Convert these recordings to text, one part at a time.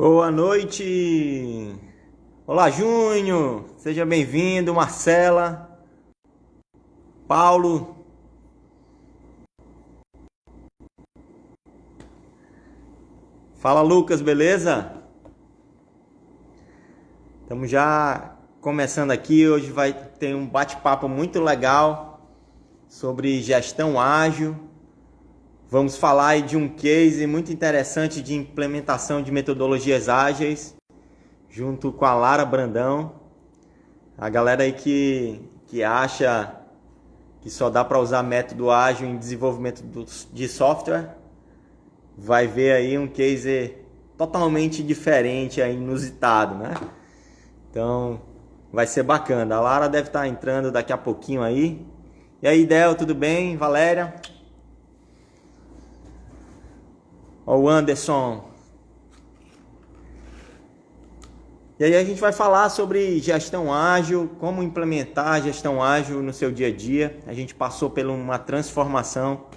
Boa noite! Olá, Júnior! Seja bem-vindo, Marcela, Paulo. Fala, Lucas, beleza? Estamos já começando aqui. Hoje vai ter um bate-papo muito legal sobre gestão ágil. Vamos falar aí de um case muito interessante de implementação de metodologias ágeis, junto com a Lara Brandão. A galera aí que acha que só dá para usar método ágil em desenvolvimento de software, vai ver aí um case totalmente diferente, inusitado, né? Então, vai ser bacana. A Lara deve estar entrando daqui a pouquinho aí. E aí, Del, tudo bem? Valéria? Ó, o Anderson. E aí a gente vai falar sobre gestão ágil, como implementar a gestão ágil no seu dia a dia. A gente passou por uma transformação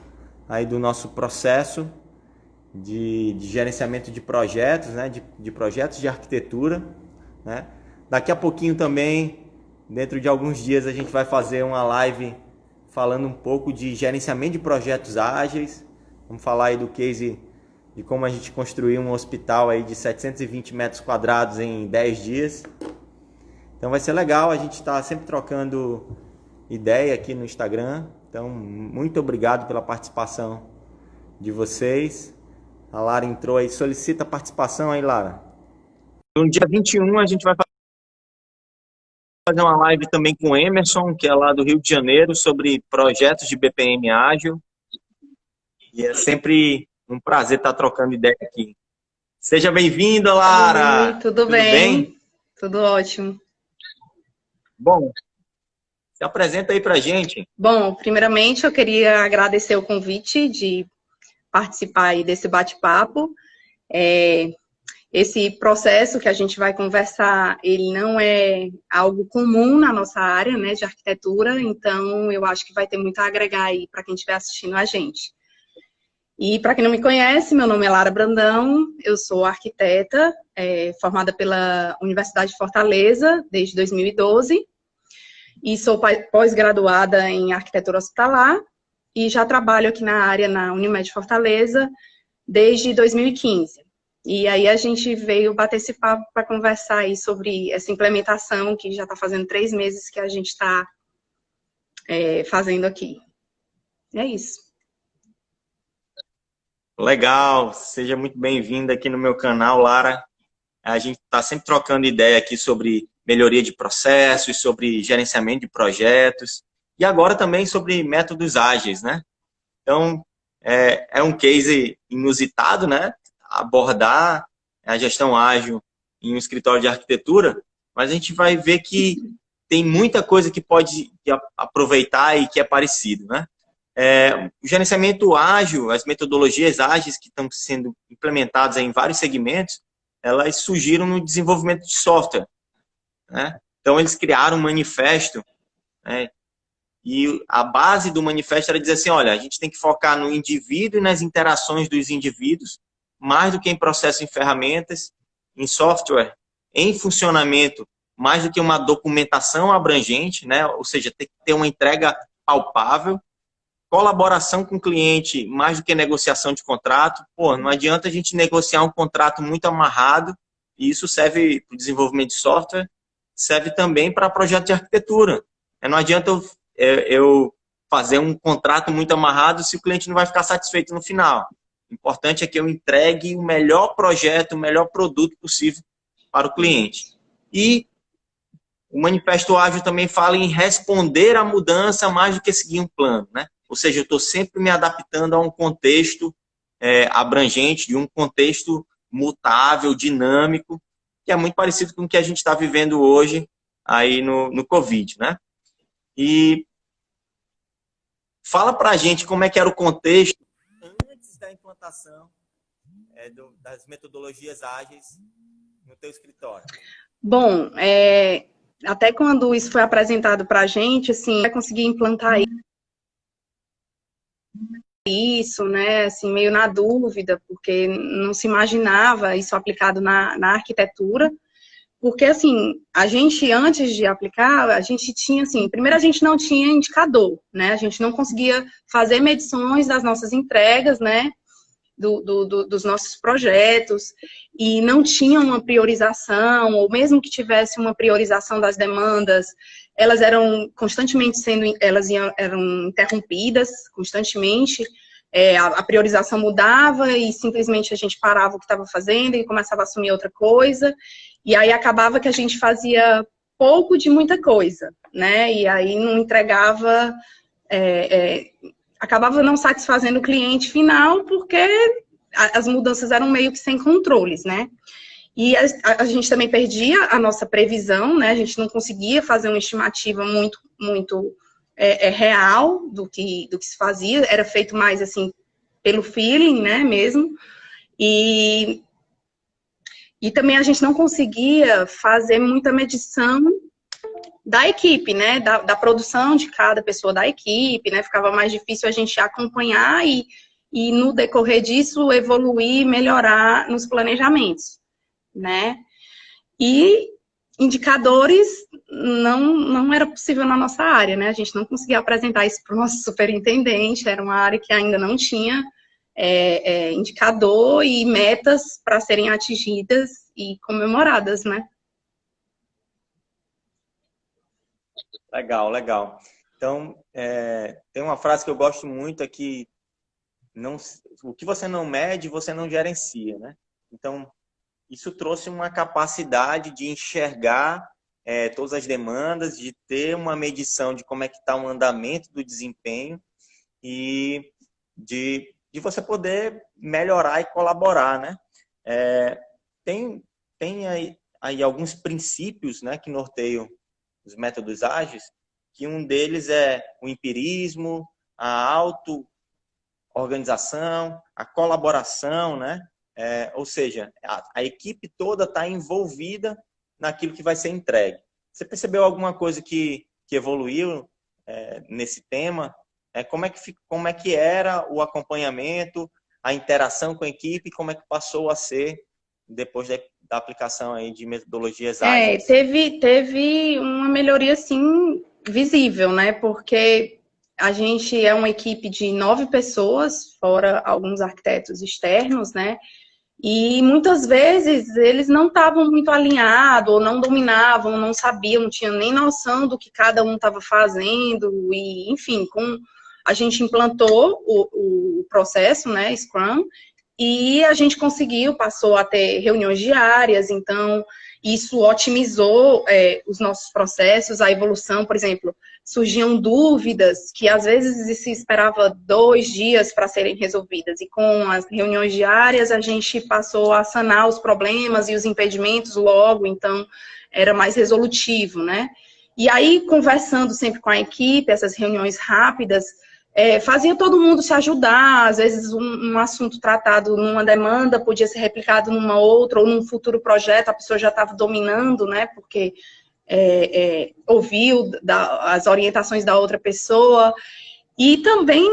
aí do nosso processo de gerenciamento de projetos, né? de projetos de arquitetura, né? Daqui a pouquinho também, dentro de alguns dias, a gente vai fazer uma live falando um pouco de gerenciamento de projetos ágeis. Vamos falar aí do case de como a gente construiu um hospital aí de 720 metros quadrados em 10 dias. Então vai ser legal, a gente está sempre trocando ideia aqui no Instagram. Então, muito obrigado pela participação de vocês. A Lara entrou aí, solicita a participação aí, Lara. No dia 21 a gente vai fazer uma live também com o Emerson, que é lá do Rio de Janeiro, sobre projetos de BPM ágil. E é sempre um prazer estar trocando ideia aqui. Seja bem-vinda, Lara! Oi, tudo Tudo bem? bem? Tudo ótimo. Bom, se apresenta aí pra gente. Bom, primeiramente eu queria agradecer o convite de participar aí desse bate-papo. Esse processo que a gente vai conversar, ele não é algo comum na nossa área, né, de arquitetura, então eu acho que vai ter muito a agregar aí para quem estiver assistindo a gente. E para quem não me conhece, meu nome é Lara Brandão, eu sou arquiteta, formada pela Universidade de Fortaleza desde 2012, e sou pós-graduada em arquitetura hospitalar, e já trabalho aqui na área, na Unimed Fortaleza, desde 2015. E aí a gente veio bater esse papo para conversar aí sobre essa implementação, que já está fazendo 3 meses que a gente está fazendo aqui. É isso. Legal, seja muito bem-vinda aqui no meu canal, Lara. A gente está sempre trocando ideia aqui sobre melhoria de processos, sobre gerenciamento de projetos e agora também sobre métodos ágeis, né? Então, é um case inusitado, né? Abordar a gestão ágil em um escritório de arquitetura, mas a gente vai ver que tem muita coisa que pode aproveitar e que é parecido, né? O gerenciamento ágil, as metodologias ágeis que estão sendo implementadas em vários segmentos, elas surgiram no desenvolvimento de software, né? Então, eles criaram um manifesto, né? E a base do manifesto era dizer assim, olha, a gente tem que focar no indivíduo e nas interações dos indivíduos, mais do que em processos e ferramentas, em software, em funcionamento, mais do que uma documentação abrangente, né? Ou seja, tem que ter uma entrega palpável, colaboração com o cliente, mais do que negociação de contrato. Pô, não adianta a gente negociar um contrato muito amarrado, e isso serve para o desenvolvimento de software, serve também para projeto de arquitetura. Não adianta eu fazer um contrato muito amarrado se o cliente não vai ficar satisfeito no final. O importante é que eu entregue o melhor projeto, o melhor produto possível para o cliente. E o Manifesto Ágil também fala em responder à mudança mais do que seguir um plano, né? Ou seja, eu estou sempre me adaptando a um contexto abrangente, de um contexto mutável, dinâmico, que é muito parecido com o que a gente está vivendo hoje aí no Covid, né? E fala para a gente como é que era o contexto antes da implantação das metodologias ágeis no teu escritório. Bom, até quando isso foi apresentado para a gente, assim, vai conseguir implantar isso, né, assim, meio na dúvida, porque não se imaginava isso aplicado na arquitetura. Porque, assim, a gente, antes de aplicar, a gente tinha, assim, primeiro a gente não tinha indicador, né? A gente não conseguia fazer medições das nossas entregas, né? Dos nossos projetos, e não tinha uma priorização, ou mesmo que tivesse uma priorização das demandas, elas eram constantemente eram interrompidas constantemente, a priorização mudava e simplesmente a gente parava o que estava fazendo e começava a assumir outra coisa, e aí acabava que a gente fazia pouco de muita coisa, né? E aí não entregava, acabava não satisfazendo o cliente final, porque as mudanças eram meio que sem controles, né? E a gente também perdia a nossa previsão, né? A gente não conseguia fazer uma estimativa muito real do que se fazia, era feito mais assim pelo feeling, né, mesmo. E também a gente não conseguia fazer muita medição da equipe, né, da produção de cada pessoa da equipe, né, ficava mais difícil a gente acompanhar e no decorrer disso evoluir, melhorar nos planejamentos, né. E indicadores não era possível na nossa área, né, a gente não conseguia apresentar isso para o nosso superintendente, era uma área que ainda não tinha indicador e metas para serem atingidas e comemoradas, né. Legal, legal. Então, tem uma frase que eu gosto muito aqui, o que você não mede, você não gerencia, né? Então, isso trouxe uma capacidade de enxergar todas as demandas, de ter uma medição de como é que está o andamento do desempenho e de você poder melhorar e colaborar, né? Tem aí alguns princípios, né, que norteiam os métodos ágeis, que um deles é o empirismo, a auto-organização, a colaboração, né? Ou seja, a equipe toda está envolvida naquilo que vai ser entregue. Você percebeu alguma coisa que evoluiu nesse tema? Como é que era o acompanhamento, a interação com a equipe, como é que passou a ser depois da aplicação aí de metodologias ágeis? Teve uma melhoria, assim, visível, né? Porque a gente é uma equipe de 9 pessoas, fora alguns arquitetos externos, né? E muitas vezes eles não estavam muito alinhados, ou não dominavam, não sabiam, não tinham nem noção do que cada um estava fazendo. E, enfim, a gente implantou o processo, né, Scrum, e a gente passou a ter reuniões diárias, então isso otimizou os nossos processos, a evolução, por exemplo, surgiam dúvidas que às vezes se esperava 2 dias para serem resolvidas, e com as reuniões diárias a gente passou a sanar os problemas e os impedimentos logo, então era mais resolutivo, né? E aí, conversando sempre com a equipe, essas reuniões rápidas, fazia todo mundo se ajudar, às vezes um assunto tratado numa demanda podia ser replicado numa outra, ou num futuro projeto a pessoa já estava dominando, né, porque ouviu as orientações da outra pessoa. E também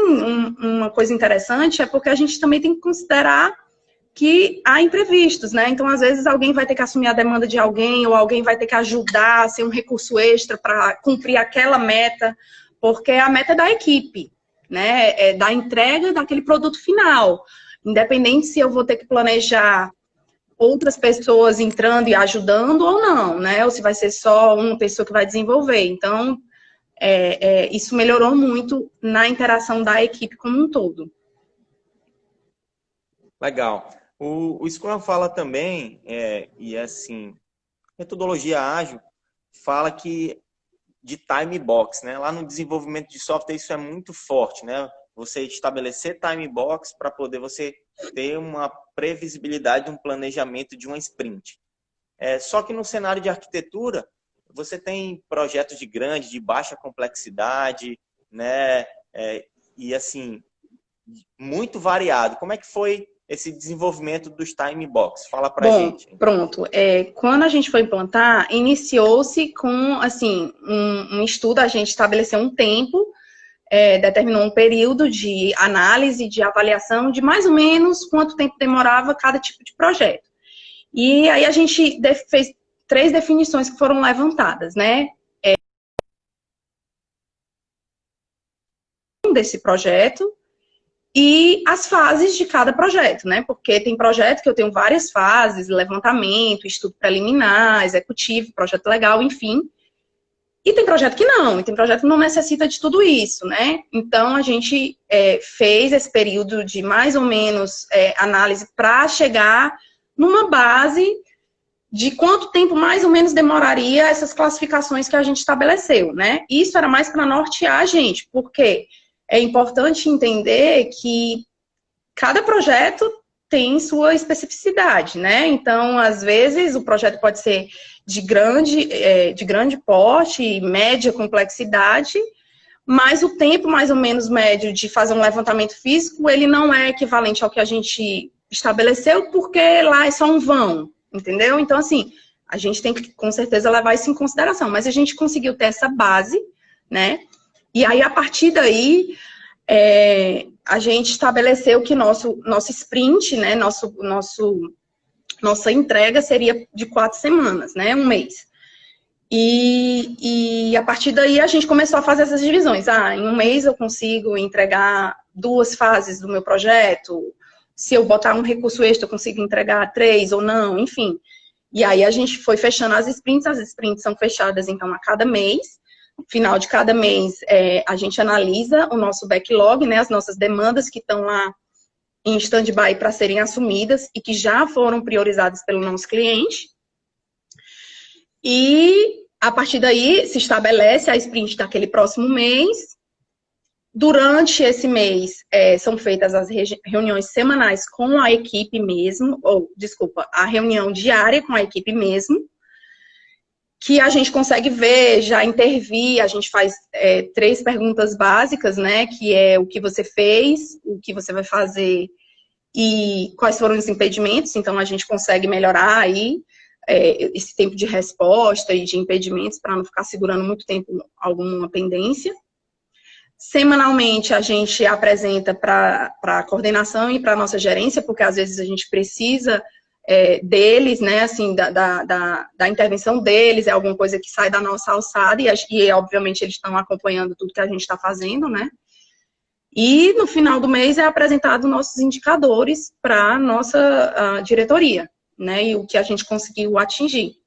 uma coisa interessante é porque a gente também tem que considerar que há imprevistos, né, então às vezes alguém vai ter que assumir a demanda de alguém, ou alguém vai ter que ajudar a ser um recurso extra para cumprir aquela meta, porque a meta é da equipe, né, da entrega daquele produto final, independente se eu vou ter que planejar outras pessoas entrando e ajudando ou não, né, ou se vai ser só uma pessoa que vai desenvolver. Então, isso melhorou muito na interação da equipe como um todo. Legal. O Scrum fala também, e assim, metodologia ágil fala que de time box, né? Lá no desenvolvimento de software isso é muito forte, né? Você estabelecer time box para poder você ter uma previsibilidade, um planejamento de uma sprint. Só que no cenário de arquitetura, você tem projetos de baixa complexidade, né? E assim, muito variado. Como é que foi esse desenvolvimento dos time box? Fala pra gente. Pronto. Quando a gente foi implantar, iniciou-se com, assim, um estudo, a gente estabeleceu um tempo determinou um período de análise, de avaliação, de mais ou menos quanto tempo demorava cada tipo de projeto. E aí a gente fez 3 definições que foram levantadas, né? Desse projeto e as fases de cada projeto, né? Porque tem projeto que eu tenho várias fases, levantamento, estudo preliminar, executivo, projeto legal, enfim. E tem projeto que não, e tem projeto que não necessita de tudo isso, né? Então, a gente fez esse período de mais ou menos análise para chegar numa base de quanto tempo mais ou menos demoraria essas classificações que a gente estabeleceu, né? Isso era mais para nortear a gente, porque é importante entender que cada projeto tem sua especificidade, né? Então, às vezes, o projeto pode ser de grande porte, média complexidade, mas o tempo mais ou menos médio de fazer um levantamento físico, ele não é equivalente ao que a gente estabeleceu, porque lá é só um vão, entendeu? Então, assim, a gente tem que, com certeza, levar isso em consideração, mas a gente conseguiu ter essa base, né? E aí, a partir daí, a gente estabeleceu que nosso sprint, né, nossa entrega seria de 4 semanas, né, um mês. E a partir daí a gente começou a fazer essas divisões. Em um mês eu consigo entregar 2 fases do meu projeto, se eu botar um recurso extra eu consigo entregar 3 ou não, enfim. E aí a gente foi fechando as sprints são fechadas então a cada mês. No final de cada mês, a gente analisa o nosso backlog, né, as nossas demandas que estão lá em stand-by para serem assumidas e que já foram priorizadas pelo nosso cliente. E, a partir daí, se estabelece a sprint daquele próximo mês. Durante esse mês, são feitas as reuniões semanais com a equipe mesmo, a reunião diária com a equipe mesmo, que a gente consegue ver, já intervir, a gente faz 3 perguntas básicas, né, que é o que você fez, o que você vai fazer e quais foram os impedimentos, então a gente consegue melhorar aí esse tempo de resposta e de impedimentos para não ficar segurando muito tempo alguma pendência. Semanalmente a gente apresenta para a coordenação e para a nossa gerência, porque às vezes a gente precisa deles, né, assim, da intervenção deles, é alguma coisa que sai da nossa alçada e obviamente eles estão acompanhando tudo que a gente está fazendo, né? E no final do mês é apresentado nossos indicadores para a nossa diretoria, né? E o que a gente conseguiu atingir.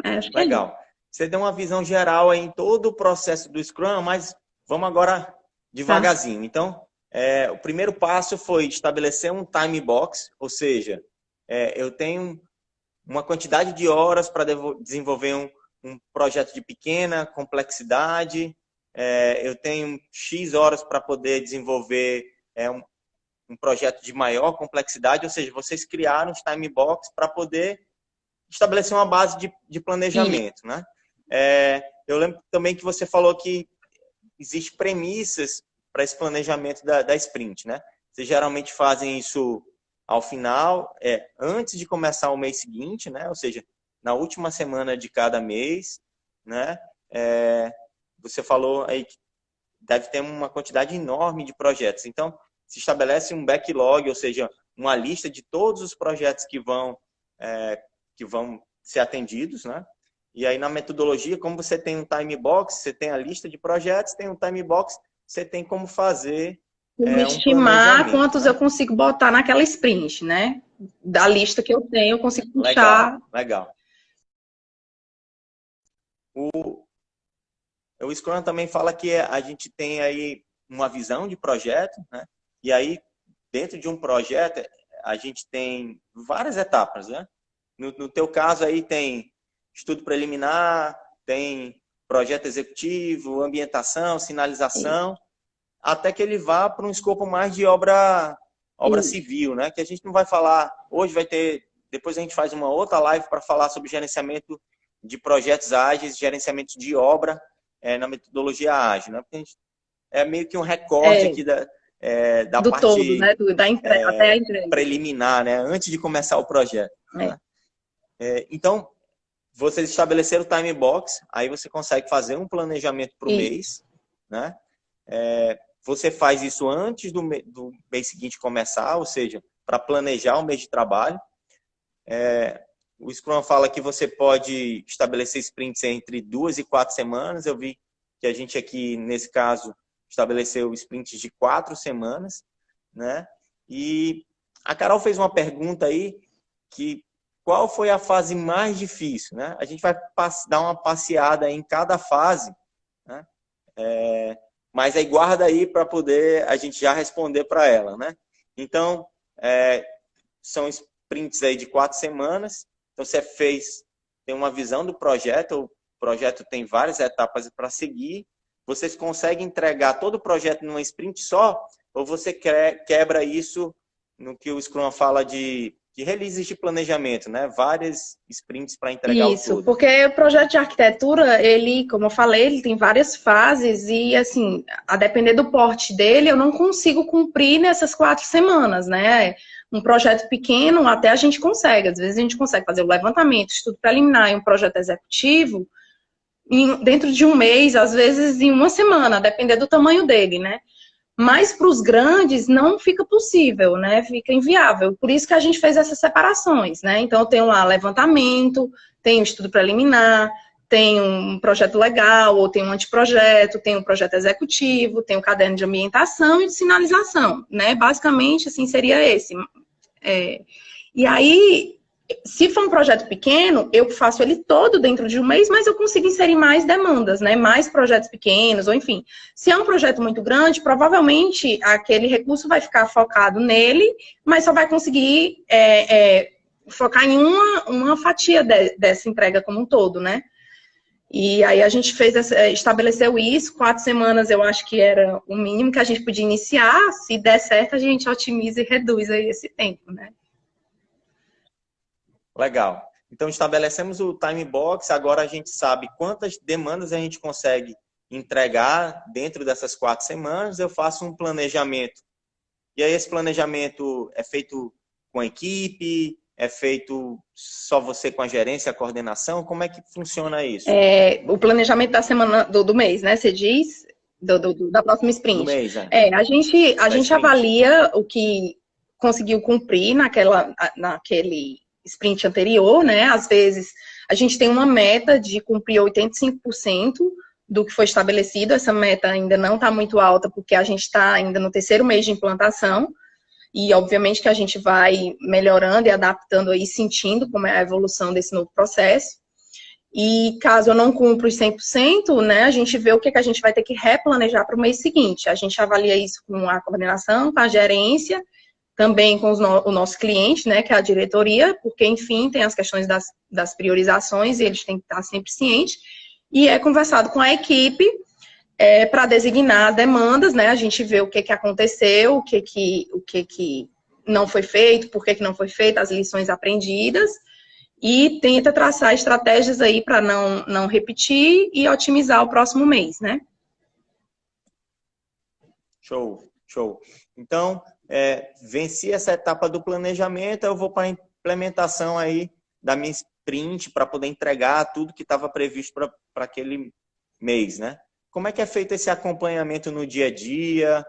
Acho que Legal. Você deu uma visão geral aí em todo o processo do Scrum, mas vamos agora devagarzinho. Então, o primeiro passo foi estabelecer um time box, ou seja, eu tenho uma quantidade de horas para desenvolver um projeto de pequena complexidade, eu tenho X horas para poder desenvolver um projeto de maior complexidade, ou seja, vocês criaram os time box para poder estabelecer uma base de planejamento, né? Eu lembro também que você falou que existem premissas para esse planejamento da sprint, né? Vocês geralmente fazem isso ao final, antes de começar o mês seguinte, né? Ou seja, na última semana de cada mês, né? Você falou aí que deve ter uma quantidade enorme de projetos. Então, se estabelece um backlog, ou seja, uma lista de todos os projetos que vão ser atendidos, né? E aí, na metodologia, como você tem um time box, você tem a lista de projetos, tem um time box, você tem como fazer estimar quantos eu consigo botar naquela sprint, né? Da lista que eu tenho, eu consigo puxar. Legal. O Scrum também fala que a gente tem aí uma visão de projeto, né? E aí, dentro de um projeto, a gente tem várias etapas, né? No teu caso aí tem estudo preliminar, tem projeto executivo, ambientação, sinalização, até que ele vá para um escopo mais de obra civil, né? Que a gente não vai falar, hoje vai ter, depois a gente faz uma outra live para falar sobre gerenciamento de projetos ágeis, gerenciamento de obra na metodologia ágil, né? Porque a gente, meio que um recorte aqui da do parte todo, né? Até a entrega preliminar, né? Antes de começar o projeto. Né? Então, vocês estabeleceram o time box, aí você consegue fazer um planejamento para o mês, né? Você faz isso antes do mês seguinte começar, ou seja, para planejar o mês de trabalho. O Scrum fala que você pode estabelecer sprints entre 2 e 4 semanas. Eu vi que a gente aqui, nesse caso, estabeleceu sprints de 4 semanas, né? E a Carol fez uma pergunta aí, que qual foi a fase mais difícil, né? A gente vai dar uma passeada em cada fase, né? Mas aí guarda aí para poder a gente já responder para ela, né? Então, são sprints aí de 4 semanas. Então, você tem uma visão do projeto, o projeto tem várias etapas para seguir. Vocês conseguem entregar todo o projeto numa sprint só, ou você quebra isso no que o Scrum fala de releases de planejamento, né? Várias sprints para entregar o tudo. Isso, porque o projeto de arquitetura, ele, como eu falei, ele tem várias fases e, assim, a depender do porte dele, eu não consigo cumprir nessas 4 semanas, né? Um projeto pequeno, até a gente consegue. Às vezes a gente consegue fazer o levantamento, estudo preliminar e um projeto executivo dentro de um mês, às vezes em uma semana, a depender do tamanho dele, né? Mas para os grandes não fica possível, né? Fica inviável. Por isso que a gente fez essas separações, né? Então, eu tenho lá levantamento, tem um estudo preliminar, tem um projeto legal, ou tem um anteprojeto, tem um projeto executivo, tem um caderno de ambientação e de sinalização, né? Basicamente, assim, seria esse. E aí, se for um projeto pequeno, eu faço ele todo dentro de um mês, mas eu consigo inserir mais demandas, né? Mais projetos pequenos, ou enfim. Se é um projeto muito grande, provavelmente aquele recurso vai ficar focado nele, mas só vai conseguir focar em uma fatia dessa entrega como um todo, né? E aí a gente estabeleceu isso, 4 semanas eu acho que era o mínimo que a gente podia iniciar. Se der certo, a gente otimiza e reduz aí esse tempo, né? Legal. Então, estabelecemos o time box, agora a gente sabe quantas demandas a gente consegue entregar dentro dessas 4 semanas. Eu faço um planejamento. E aí esse planejamento é feito com a equipe, é feito só você com a gerência, a coordenação? Como é que funciona isso? O planejamento da semana, do mês, né? Você diz? Da próxima sprint. Do mês, a gente avalia o que conseguiu cumprir naquele sprint anterior, né? Às vezes, a gente tem uma meta de cumprir 85% do que foi estabelecido. Essa meta ainda não está muito alta, porque a gente está ainda no 3º mês de implantação. E, obviamente, que a gente vai melhorando e adaptando aí, sentindo como é a evolução desse novo processo. E, caso eu não cumpra os 100%, né, a gente vê o que a gente vai ter que replanejar para o mês seguinte. A gente avalia isso com a coordenação, com a gerência, também com o nosso cliente, né, que é a diretoria, porque, enfim, tem as questões das priorizações e eles têm que estar sempre cientes. E é conversado com a equipe para designar demandas, né, a gente vê o que aconteceu, o que não foi feito, por que não foi feito, as lições aprendidas, e tenta traçar estratégias aí para não repetir e otimizar o próximo mês, né? Show, show. Então, venci essa etapa do planejamento, eu vou para a implementação aí da minha sprint para poder entregar tudo que estava previsto para aquele mês, né? Como é que é feito esse acompanhamento no dia a dia?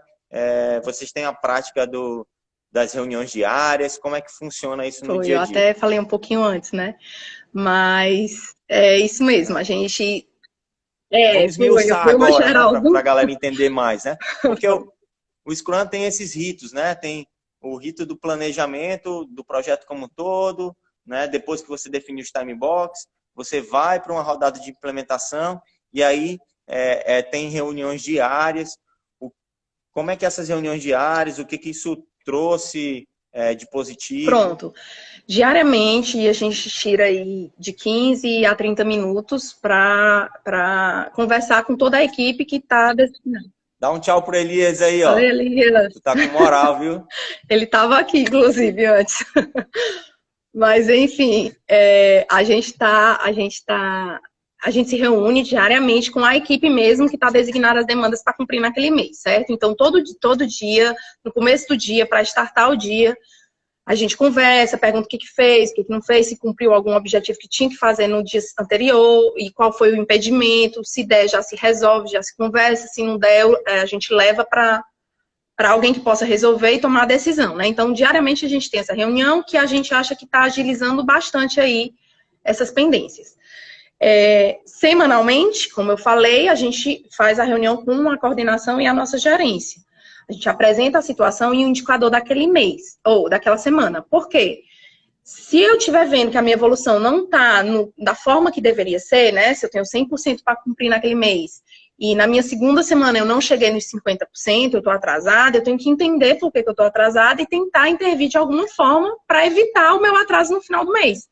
Vocês têm a prática das reuniões diárias? Como é que funciona isso no dia a dia? Eu até falei um pouquinho antes, né? Mas é isso mesmo, a gente... Vamos esmiuçar agora, para a galera entender mais, né? Porque o Scrum tem esses ritos, né? Tem o rito do planejamento do projeto como um todo, né? Depois que você define os time box, você vai para uma rodada de implementação e aí tem reuniões diárias. Como é que essas reuniões diárias, o que isso trouxe de positivo? Pronto. Diariamente a gente tira aí de 15 a 30 minutos para conversar com toda a equipe que está destinada. Dá um tchau pro Elias aí, ó. Oi, Elias. Tu tá com moral, viu? Ele estava aqui, inclusive, antes. Mas, enfim, a gente se reúne diariamente com a equipe mesmo que está designada as demandas para cumprir naquele mês, certo? Então, todo dia, no começo do dia, para startar o dia, A gente conversa, pergunta o que fez, o que não fez, se cumpriu algum objetivo que tinha que fazer no dia anterior e qual foi o impedimento. Se der, já se resolve, já se conversa. Se não der, a gente leva para alguém que possa resolver e tomar a decisão, né? Então, diariamente a gente tem essa reunião que a gente acha que está agilizando bastante aí essas pendências. Semanalmente, como eu falei, a gente faz a reunião com a coordenação e a nossa gerência. A gente apresenta a situação e o indicador daquele mês, ou daquela semana. Por quê? Se eu estiver vendo que a minha evolução não está da forma que deveria ser, né? Se eu tenho 100% para cumprir naquele mês, e na minha segunda semana eu não cheguei nos 50%, eu estou atrasada, eu tenho que entender por que eu estou atrasada e tentar intervir de alguma forma para evitar o meu atraso no final do mês.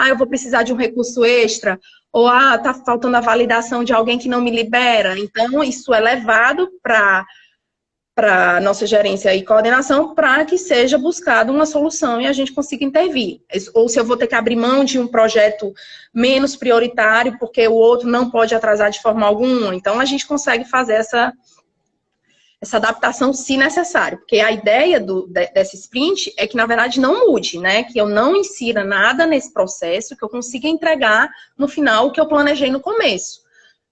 Eu vou precisar de um recurso extra, ou tá faltando a validação de alguém que não me libera. Então, isso é levado para nossa gerência e coordenação para que seja buscada uma solução e a gente consiga intervir. Ou se eu vou ter que abrir mão de um projeto menos prioritário, porque o outro não pode atrasar de forma alguma. Então, a gente consegue fazer essa adaptação se necessário. Porque a ideia dessa sprint é que, na verdade, não mude, né? Que eu não insira nada nesse processo, que eu consiga entregar no final o que eu planejei no começo.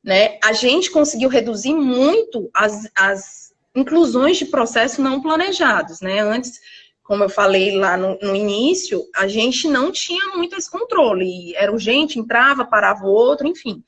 Né? A gente conseguiu reduzir muito as inclusões de processo não planejados, né? Antes, como eu falei lá no início, a gente não tinha muito esse controle. Era urgente, entrava, parava o outro, enfim.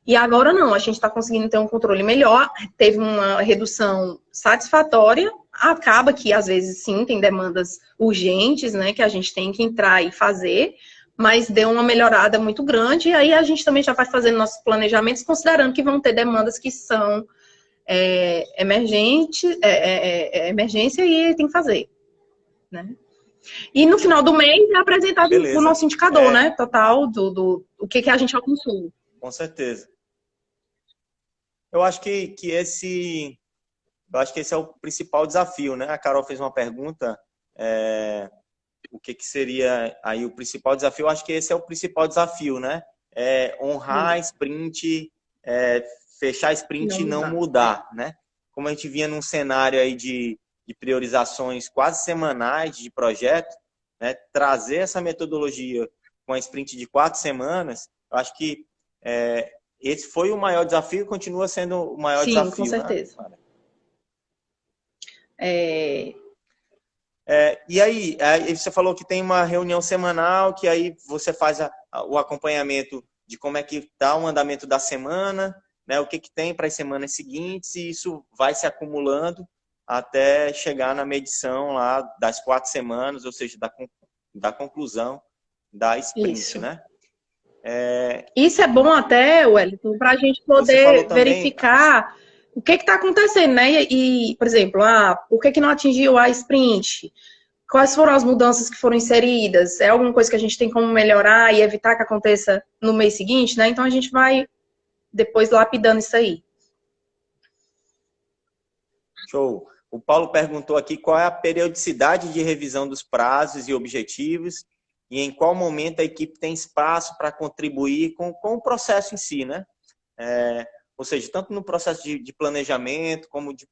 E agora não, a gente está conseguindo ter um controle melhor, teve uma redução satisfatória, acaba que às vezes sim, tem demandas urgentes, né, que a gente tem que entrar e fazer, mas deu uma melhorada muito grande, e aí a gente também já vai fazendo nossos planejamentos, considerando que vão ter demandas que são emergência e tem que fazer, né? E no final do mês é apresentado o nosso indicador, né, total do que a gente alcançou. Com certeza. Eu acho que esse é o principal desafio, né? A Carol fez uma pergunta, o que seria aí o principal desafio? Eu acho que esse é o principal desafio, né? Honrar a sprint, fechar a sprint e não mudar, né? Como a gente vinha num cenário aí de priorizações quase semanais de projeto, né? Trazer essa metodologia com a sprint de 4 semanas, eu acho que esse foi o maior desafio e continua sendo o maior desafio. Sim, com certeza. Né? E aí você falou que tem uma reunião semanal, que aí você faz o acompanhamento de como é que está o andamento da semana, né? O que tem para as semanas seguintes, e isso vai se acumulando até chegar na medição lá das 4 semanas, ou seja, da conclusão da sprint, isso. Né? Isso é bom até, Wellington, para a gente poder verificar o que está acontecendo, né? E, por exemplo, por que não atingiu a sprint? Quais foram as mudanças que foram inseridas? É alguma coisa que a gente tem como melhorar e evitar que aconteça no mês seguinte, né? Então, a gente vai depois lapidando isso aí. Show. O Paulo perguntou aqui qual é a periodicidade de revisão dos prazos e objetivos e em qual momento a equipe tem espaço para contribuir com o processo em si, né? Ou seja, tanto no processo de planejamento como de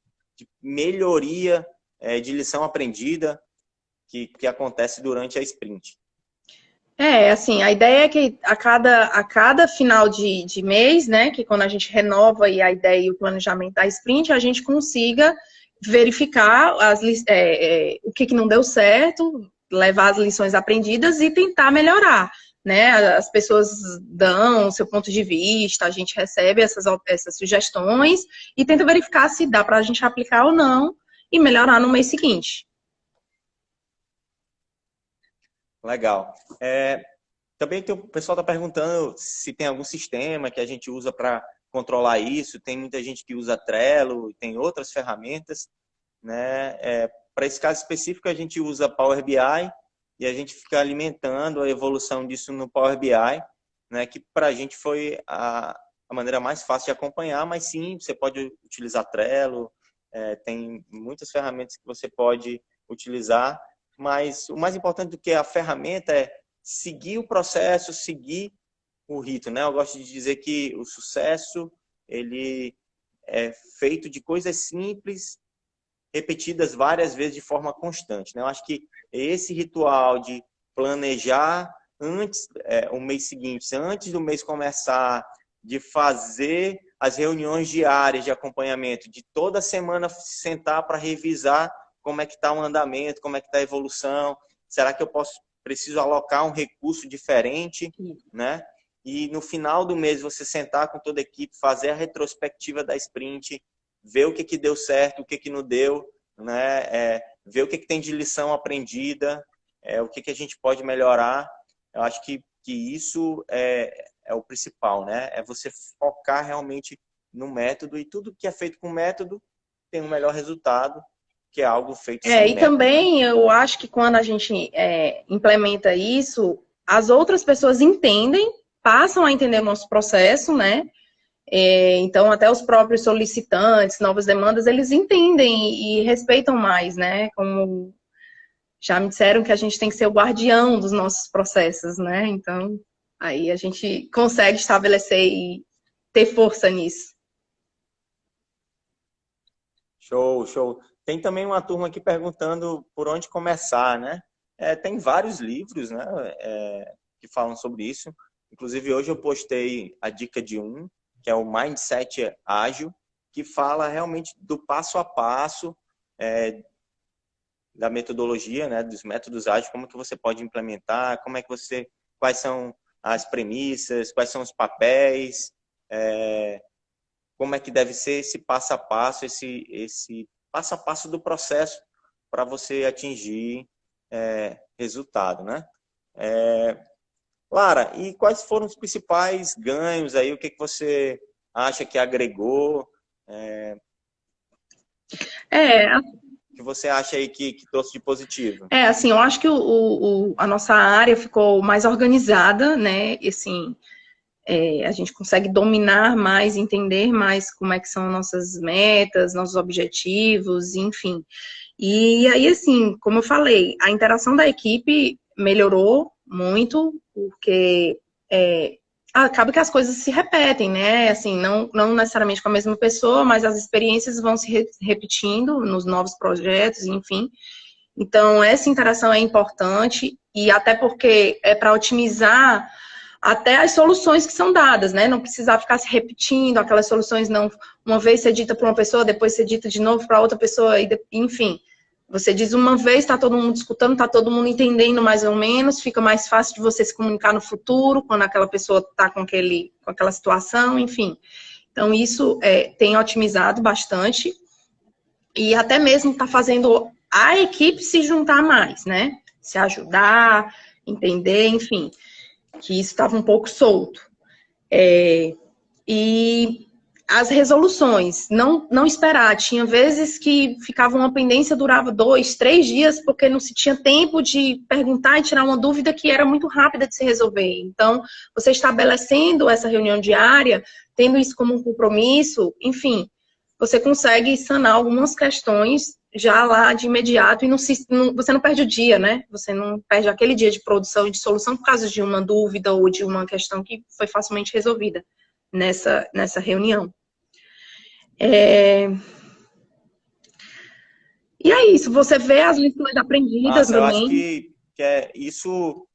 melhoria de lição aprendida que acontece durante a sprint. Assim, a ideia é que a cada final de mês, né, que quando a gente renova aí a ideia e o planejamento da sprint, a gente consiga verificar o que não deu certo, levar as lições aprendidas e tentar melhorar, né? As pessoas dão o seu ponto de vista, a gente recebe essas sugestões e tenta verificar se dá para a gente aplicar ou não e melhorar no mês seguinte. Legal. Também o pessoal está perguntando se tem algum sistema que a gente usa para controlar isso. Tem muita gente que usa Trello, tem outras ferramentas, né? Para esse caso específico, a gente usa Power BI e a gente fica alimentando a evolução disso no Power BI, né? Que para a gente foi a maneira mais fácil de acompanhar, mas sim, você pode utilizar Trello, tem muitas ferramentas que você pode utilizar, mas o mais importante do que a ferramenta é seguir o processo, seguir o rito, né? Eu gosto de dizer que o sucesso, ele é feito de coisas simples repetidas várias vezes de forma constante, né? Eu acho que esse ritual de planejar antes, o mês seguinte, antes do mês começar, de fazer as reuniões diárias de acompanhamento, de toda semana sentar para revisar como é que está o andamento, como é que está a evolução, será que eu preciso alocar um recurso diferente, né? E no final do mês você sentar com toda a equipe, fazer a retrospectiva da sprint, ver o que deu certo, o que não deu, né? Ver o que tem de lição aprendida, o que a gente pode melhorar. Eu acho que isso é o principal, né? É você focar realmente no método, e tudo que é feito com método tem um melhor resultado, que é algo feito sem método. E também eu acho que quando a gente implementa isso, as outras pessoas entendem, passam a entender o nosso processo, né? Então, até os próprios solicitantes, novas demandas, eles entendem e respeitam mais, né? Como já me disseram que a gente tem que ser o guardião dos nossos processos, né? Então, aí a gente consegue estabelecer e ter força nisso. Show, show. Tem também uma turma aqui perguntando por onde começar, né? Tem vários livros, né, que falam sobre isso. Inclusive, hoje eu postei a dica de um, que é o Mindset Ágil, que fala realmente do passo a passo da metodologia, né, dos métodos ágeis, como que você pode implementar, quais são as premissas, quais são os papéis, como é que deve ser esse passo a passo, esse passo a passo do processo para você atingir resultado, né? Lara, e quais foram os principais ganhos aí? O que você acha que agregou? O que você acha aí que trouxe de positivo? Assim, eu acho que a nossa área ficou mais organizada, né? E, assim, a gente consegue dominar mais, entender mais como é que são nossas metas, nossos objetivos, enfim. E aí, assim, como eu falei, a interação da equipe melhorou muito, porque acaba que as coisas se repetem, né? Assim, não necessariamente com a mesma pessoa, mas as experiências vão se repetindo nos novos projetos, enfim. Então, essa interação é importante, e até porque é para otimizar até as soluções que são dadas, né? Não precisar ficar se repetindo, aquelas soluções não, uma vez ser dita para uma pessoa, depois ser dita de novo para outra pessoa, enfim. Você diz uma vez, está todo mundo escutando, está todo mundo entendendo mais ou menos, fica mais fácil de você se comunicar no futuro, quando aquela pessoa está com aquela situação, enfim. Então, isso tem otimizado bastante, e até mesmo está fazendo a equipe se juntar mais, né? Se ajudar, entender, enfim, que isso estava um pouco solto. E as resoluções, não esperar. Tinha vezes que ficava uma pendência, durava 2, 3 dias, porque não se tinha tempo de perguntar e tirar uma dúvida que era muito rápida de se resolver. Então, você estabelecendo essa reunião diária, tendo isso como um compromisso, enfim, você consegue sanar algumas questões já lá de imediato, e você não perde o dia, né? Você não perde aquele dia de produção e de solução por causa de uma dúvida ou de uma questão que foi facilmente resolvida nessa reunião. E é isso, você vê as lições aprendidas também. Eu acho que isso,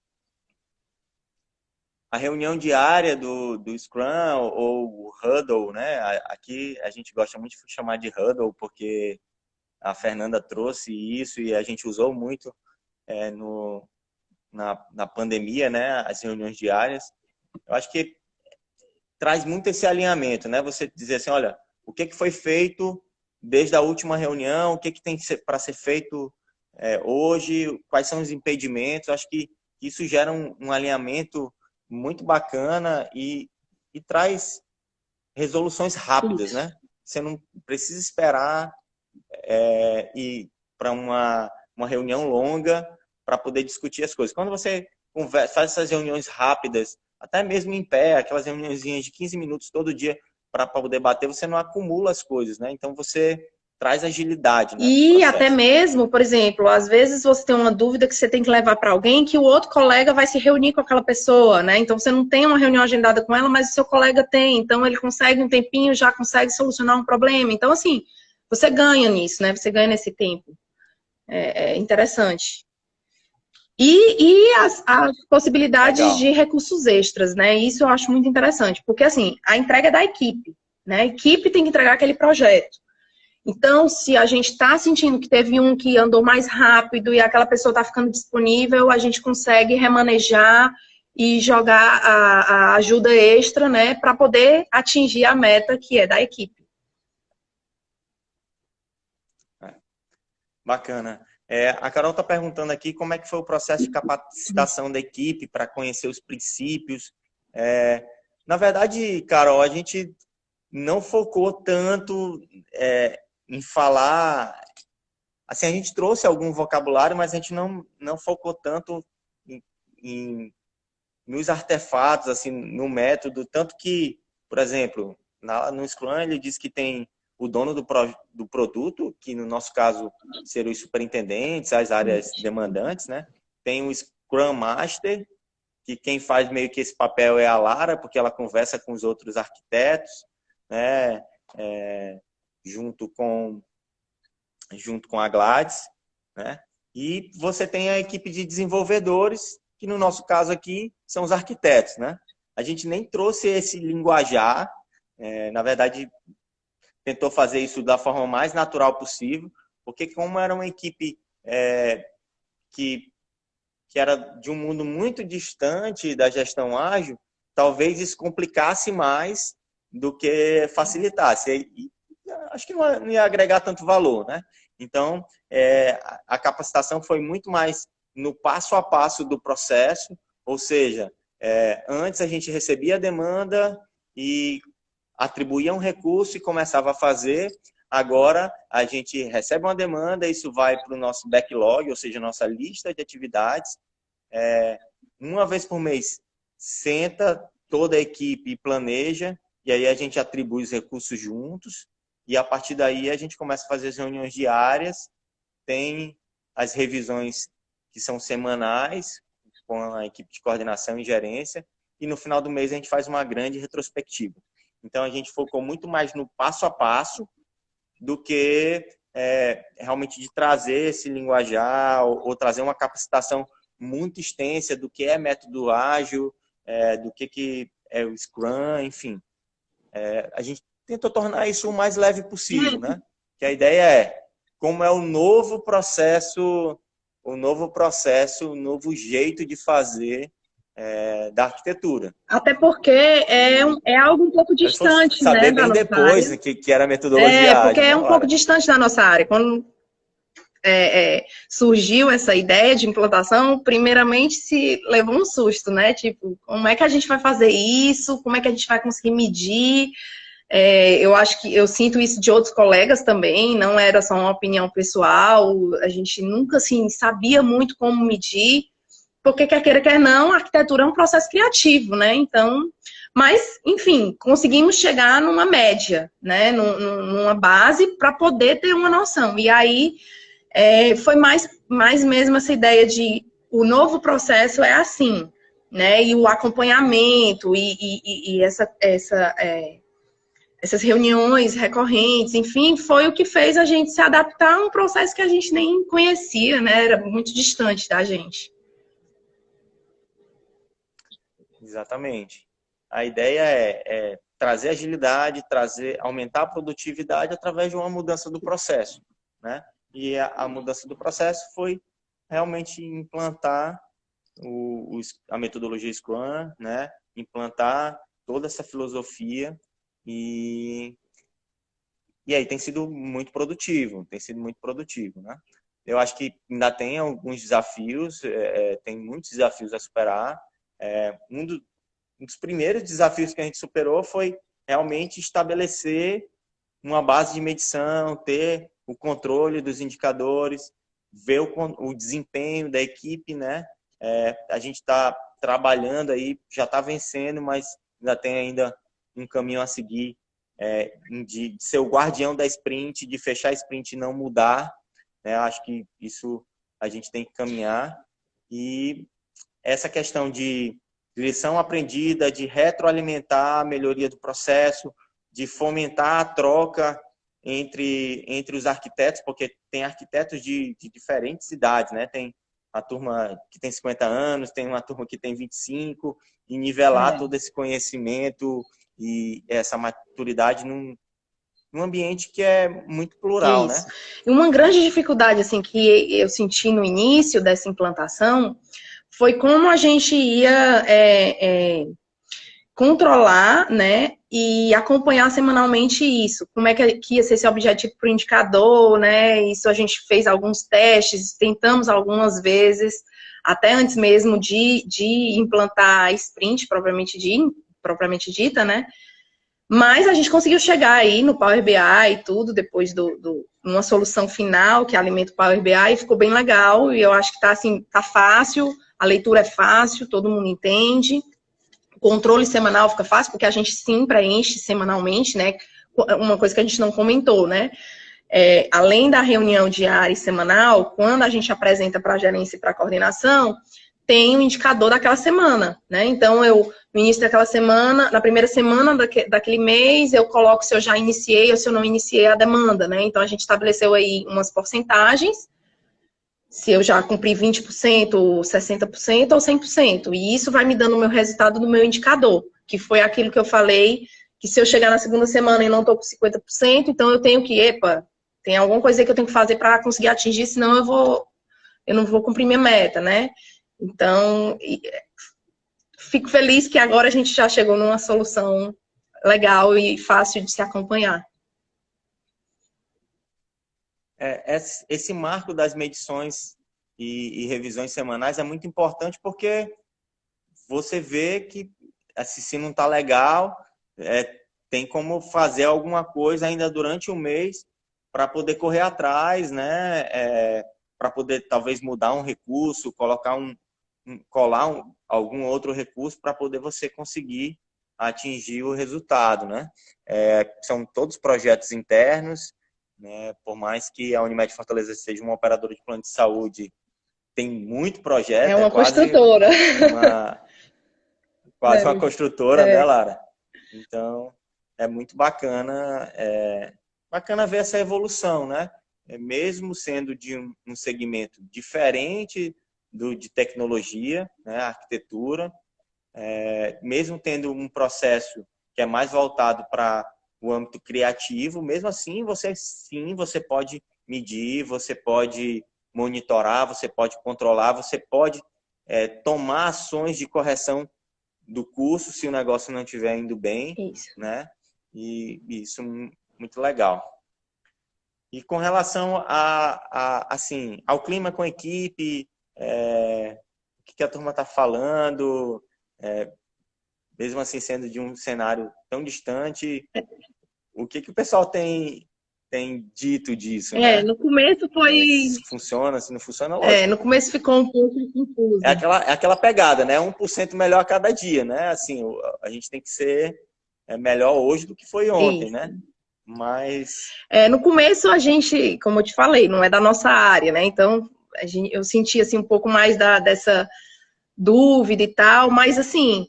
a reunião diária do Scrum ou o Huddle, né? Aqui a gente gosta muito de chamar de Huddle, porque a Fernanda trouxe isso e a gente usou muito na pandemia, né? As reuniões diárias. Eu acho que traz muito esse alinhamento, né? Você dizer assim, olha, o que foi feito desde a última reunião, o que tem para ser feito hoje, quais são os impedimentos. Eu acho que isso gera um alinhamento muito bacana e traz resoluções rápidas, né? Você não precisa esperar ir para uma reunião longa para poder discutir as coisas. Quando você faz essas reuniões rápidas, até mesmo em pé, aquelas reuniõezinhas de 15 minutos todo dia para poder bater, você não acumula as coisas, né? Então você traz agilidade, né? E até mesmo, por exemplo, às vezes você tem uma dúvida que você tem que levar para alguém, que o outro colega vai se reunir com aquela pessoa, né? Então você não tem uma reunião agendada com ela, mas o seu colega tem, então ele consegue um tempinho, já consegue solucionar um problema. Então, assim, você ganha nisso, né? Você ganha nesse tempo. É interessante. E as possibilidades Legal. de recursos extras, né? Isso eu acho muito interessante, porque assim, a entrega é da equipe, né? A equipe tem que entregar aquele projeto. Então, se a gente está sentindo que teve um que andou mais rápido e aquela pessoa está ficando disponível, a gente consegue remanejar e jogar a ajuda extra, né, para poder atingir a meta que é da equipe. Bacana. A Carol está perguntando aqui como é que foi o processo de capacitação da equipe para conhecer os princípios. Na verdade, Carol, a gente não focou tanto em falar. Assim, a gente trouxe algum vocabulário, mas a gente não focou tanto nos artefatos, assim, no método. Tanto que, por exemplo, no Scrum ele diz que tem o dono do produto, que no nosso caso seriam os superintendentes, as áreas demandantes, né? Tem o Scrum Master, que quem faz meio que esse papel é a Lara, porque ela conversa com os outros arquitetos, né? Junto com a Gladys, né? E você tem a equipe de desenvolvedores, que no nosso caso aqui são os arquitetos, né? A gente nem trouxe esse linguajar, na verdade tentou fazer isso da forma mais natural possível, porque como era uma equipe que era de um mundo muito distante da gestão ágil, talvez isso complicasse mais do que facilitasse. E acho que não ia agregar tanto valor, né? Então, a capacitação foi muito mais no passo a passo do processo, ou seja, antes a gente recebia a demanda e atribuía um recurso e começava a fazer. Agora, a gente recebe uma demanda, isso vai para o nosso backlog, ou seja, nossa lista de atividades. Uma vez por mês, senta toda a equipe e planeja, e aí a gente atribui os recursos juntos, e a partir daí a gente começa a fazer as reuniões diárias, tem as revisões que são semanais, com a equipe de coordenação e gerência, e no final do mês a gente faz uma grande retrospectiva. Então, a gente focou muito mais no passo a passo do que realmente de trazer esse linguajar ou trazer uma capacitação muito extensa do que é método ágil, do que é o Scrum, enfim. A gente tentou tornar isso o mais leve possível, né? Que a ideia é como é o novo processo, o novo jeito de fazer da arquitetura. Até porque é algo um pouco Mas fosse distante, né, saber da bem nossa depois, área. né, que era a metodologia Porque ágil, é né, um pouco Lara? distante da nossa área. Quando surgiu essa ideia de implantação, primeiramente se levou um susto, né? Tipo, como é que a gente vai fazer isso? Como é que a gente vai conseguir medir? Eu acho que eu sinto isso de outros colegas também, não era só uma opinião pessoal, a gente nunca assim, sabia muito como medir, porque quer queira, quer não, a arquitetura é um processo criativo, né? Então, mas, enfim, conseguimos chegar numa média, né? Numa base para poder ter uma noção. E aí foi mais mesmo essa ideia de o novo processo é assim, né? E o acompanhamento e essas reuniões recorrentes, enfim, foi o que fez a gente se adaptar a um processo que a gente nem conhecia, né? Era muito distante da gente. Exatamente. A ideia é trazer agilidade, aumentar a produtividade através de uma mudança do processo, né? E a mudança do processo foi realmente implantar a metodologia Scrum, né? Implantar toda essa filosofia e aí tem sido muito produtivo, né? Eu acho que ainda tem alguns desafios, tem muitos desafios a superar. Um dos primeiros desafios que a gente superou foi realmente estabelecer uma base de medição, ter o controle dos indicadores, ver o desempenho da equipe, né? A gente está trabalhando aí, já está vencendo, mas ainda tem um caminho a seguir de ser o guardião da sprint, de fechar a sprint e não mudar, né? Acho que isso a gente tem que caminhar. E essa questão de lição aprendida, de retroalimentar a melhoria do processo, de fomentar a troca entre os arquitetos, porque tem arquitetos de diferentes idades, né? Tem a turma que tem 50 anos, tem uma turma que tem 25, e nivelar todo esse conhecimento e essa maturidade num ambiente que é muito plural, Isso. né? E uma grande dificuldade assim que eu senti no início dessa implantação foi como a gente ia controlar, né, e acompanhar semanalmente isso. Como é que ia ser esse objetivo para o indicador, né? Isso a gente fez alguns testes, tentamos algumas vezes, até antes mesmo de implantar a sprint propriamente dita, né? Mas a gente conseguiu chegar aí no Power BI e tudo, depois numa solução final que alimenta o Power BI, e ficou bem legal, e eu acho que tá assim, tá fácil, a leitura é fácil, todo mundo entende. O controle semanal fica fácil, porque a gente sim preenche semanalmente, né? Uma coisa que a gente não comentou, né? Além da reunião diária e semanal, quando a gente apresenta para a gerência e para a coordenação, tem um indicador daquela semana, né? Então, no início daquela semana, na primeira semana daquele mês, eu coloco se eu já iniciei ou se eu não iniciei a demanda, né? Então, a gente estabeleceu aí umas porcentagens, se eu já cumpri 20%, 60% ou 100%. E isso vai me dando o meu resultado do meu indicador, que foi aquilo que eu falei, que se eu chegar na segunda semana e não estou com 50%, então eu tenho que, tem alguma coisa que eu tenho que fazer para conseguir atingir, senão eu não vou cumprir minha meta, né? Então, fico feliz que agora a gente já chegou numa solução legal e fácil de se acompanhar. Esse marco das medições e revisões semanais é muito importante porque você vê que se não está legal, tem como fazer alguma coisa ainda durante o mês para poder correr atrás, né? Para poder talvez mudar um recurso, colocar colar algum outro recurso para poder você conseguir atingir o resultado, né? São todos projetos internos, né? Por mais que a Unimed Fortaleza seja uma operadora de plano de saúde, tem muito projeto, É uma quase construtora. quase uma construtora, né, Lara? Então, é muito bacana, bacana ver essa evolução, né? Mesmo sendo de um segmento diferente de tecnologia, né, arquitetura, mesmo tendo um processo que é mais voltado para o âmbito criativo, mesmo assim, você pode medir, você pode monitorar, você pode controlar, você pode tomar ações de correção do curso se o negócio não estiver indo bem, Isso. né? E isso é muito legal. E com relação assim, ao clima com a equipe, o que a turma está falando, mesmo assim sendo de um cenário tão distante, o que o pessoal tem dito disso, né? No começo foi. Se funciona, se não funciona, lógico. No começo ficou um pouco confuso. Aquela pegada, né? 1% melhor a cada dia, né? Assim, a gente tem que ser melhor hoje do que foi ontem, Isso. né? Mas... no começo a gente, como eu te falei, não é da nossa área, né? Então, eu senti assim, um pouco mais dessa dúvida e tal, mas assim,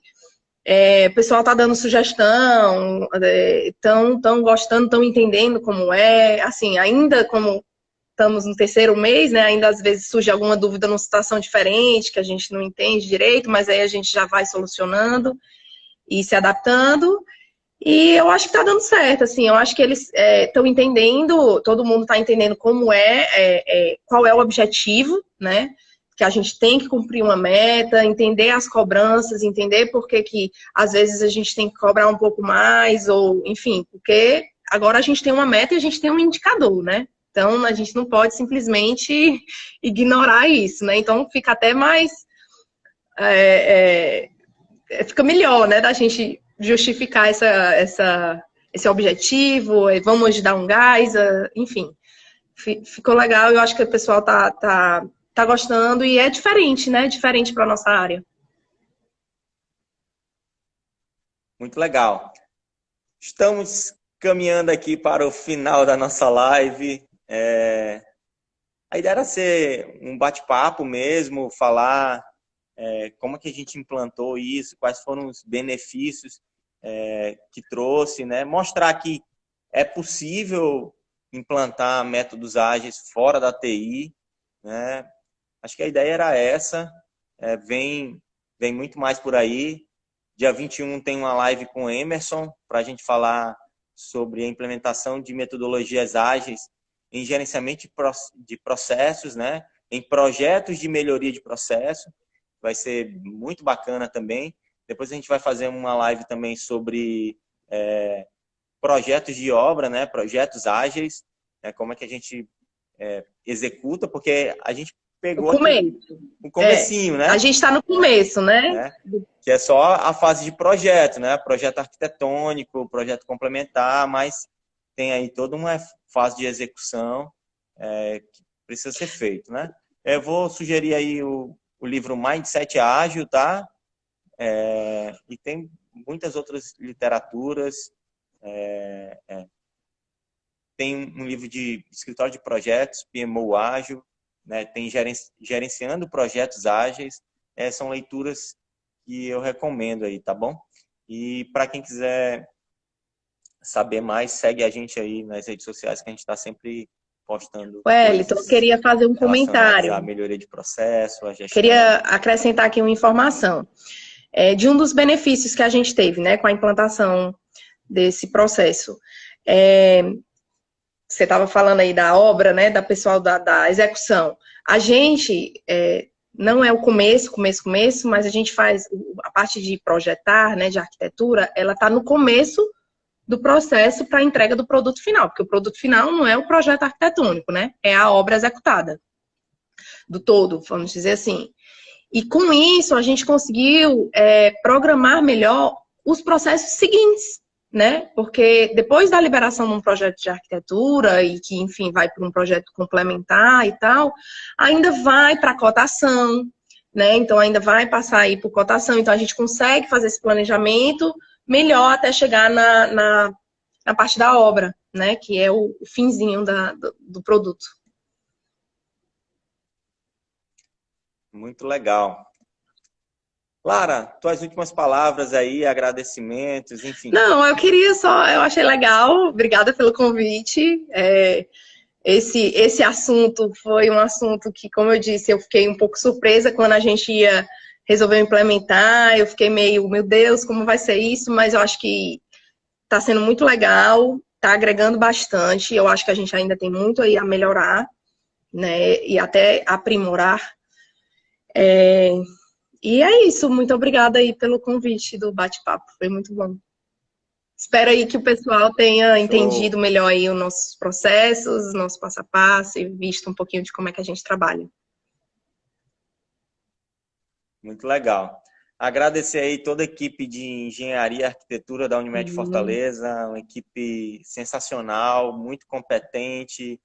o pessoal tá dando sugestão, tão gostando, tão entendendo como é, assim, ainda como estamos no terceiro mês, né? Ainda às vezes surge alguma dúvida numa situação diferente, que a gente não entende direito, mas aí a gente já vai solucionando e se adaptando. E eu acho que tá dando certo, assim, eu acho que eles estão entendendo, todo mundo está entendendo como qual é o objetivo, né? Que a gente tem que cumprir uma meta, entender as cobranças, entender por que às vezes a gente tem que cobrar um pouco mais, ou enfim, porque agora a gente tem uma meta e a gente tem um indicador, né? Então a gente não pode simplesmente ignorar isso, né? Então fica até mais. Fica melhor, né, da gente justificar esse objetivo, vamos dar um gás, enfim. Ficou legal, eu acho que o pessoal tá gostando e é diferente, né? Diferente para nossa área. Muito legal. Estamos caminhando aqui para o final da nossa live. A ideia era ser um bate-papo mesmo, falar como é que a gente implantou isso, quais foram os benefícios que trouxe, né? Mostrar que é possível implantar métodos ágeis fora da TI, né? Acho que a ideia era essa, vem muito mais por aí. Dia 21 tem uma live com o Emerson para a gente falar sobre a implementação de metodologias ágeis em gerenciamento de processos, né? Em projetos de melhoria de processo. Vai ser muito bacana também. Depois a gente vai fazer uma live também sobre projetos de obra, né? Projetos ágeis, né? Como é que a gente executa, porque a gente O pegou aqui começo. o comecinho, A né? gente está no começo, né? Que é só a fase de projeto, né? Projeto arquitetônico, projeto complementar, mas tem aí toda uma fase de execução que precisa ser feito, né? Eu vou sugerir aí o livro Mindset Ágil, tá? E tem muitas outras literaturas. Tem um livro de escritório de projetos, PMO Ágil, né? Tem Gerenciando Projetos Ágeis. São leituras que eu recomendo aí, tá bom? E para quem quiser saber mais, segue a gente aí nas redes sociais, que a gente está sempre postando Wellington, eu coisas queria fazer um relacionadas à comentário. melhoria de processo, à gestão. Queria acrescentar aqui uma informação. De um dos benefícios que a gente teve, né, com a implantação desse processo. Você estava falando aí da obra, né, da pessoal da execução. A gente não é o começo, mas a gente faz a parte de projetar, né, de arquitetura, ela está no começo do processo para a entrega do produto final, porque o produto final não é o projeto arquitetônico, né, é a obra executada do todo, vamos dizer assim. E com isso a gente conseguiu programar melhor os processos seguintes, né? Porque depois da liberação de um projeto de arquitetura e que, enfim, vai para um projeto complementar e tal, ainda vai para cotação, né? Então ainda vai passar aí por cotação. Então a gente consegue fazer esse planejamento melhor até chegar na parte da obra, né? Que é o finzinho do produto. Muito legal. Lara, tuas últimas palavras aí, agradecimentos, enfim. Não, eu queria só, eu achei legal, obrigada pelo convite. Esse assunto foi um assunto que, como eu disse, eu fiquei um pouco surpresa quando a gente ia resolver implementar. Eu fiquei meio, meu Deus, como vai ser isso? Mas eu acho que está sendo muito legal, está agregando bastante. Eu acho que a gente ainda tem muito aí a melhorar, né? E até aprimorar. E é isso, muito obrigada aí pelo convite do bate-papo, foi muito bom. Espero aí que o pessoal tenha entendido Show. melhor aí os nossos processos, nosso passo a passo e visto um pouquinho de como é que a gente trabalha. Muito legal. Agradecer aí toda a equipe de engenharia e arquitetura da Unimed Fortaleza, uma equipe sensacional, muito competente,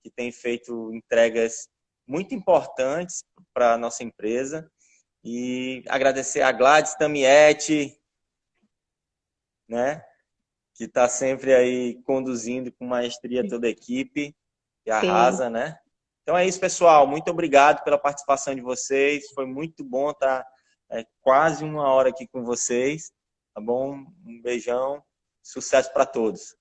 que tem feito entregas muito importantes para a nossa empresa. E agradecer a Gladys Tamietti, né, que está sempre aí conduzindo com maestria toda a equipe, que Sim. arrasa, né? Então é isso, pessoal. Muito obrigado pela participação de vocês. Foi muito bom estar quase uma hora aqui com vocês. Tá bom? Um beijão. Sucesso para todos.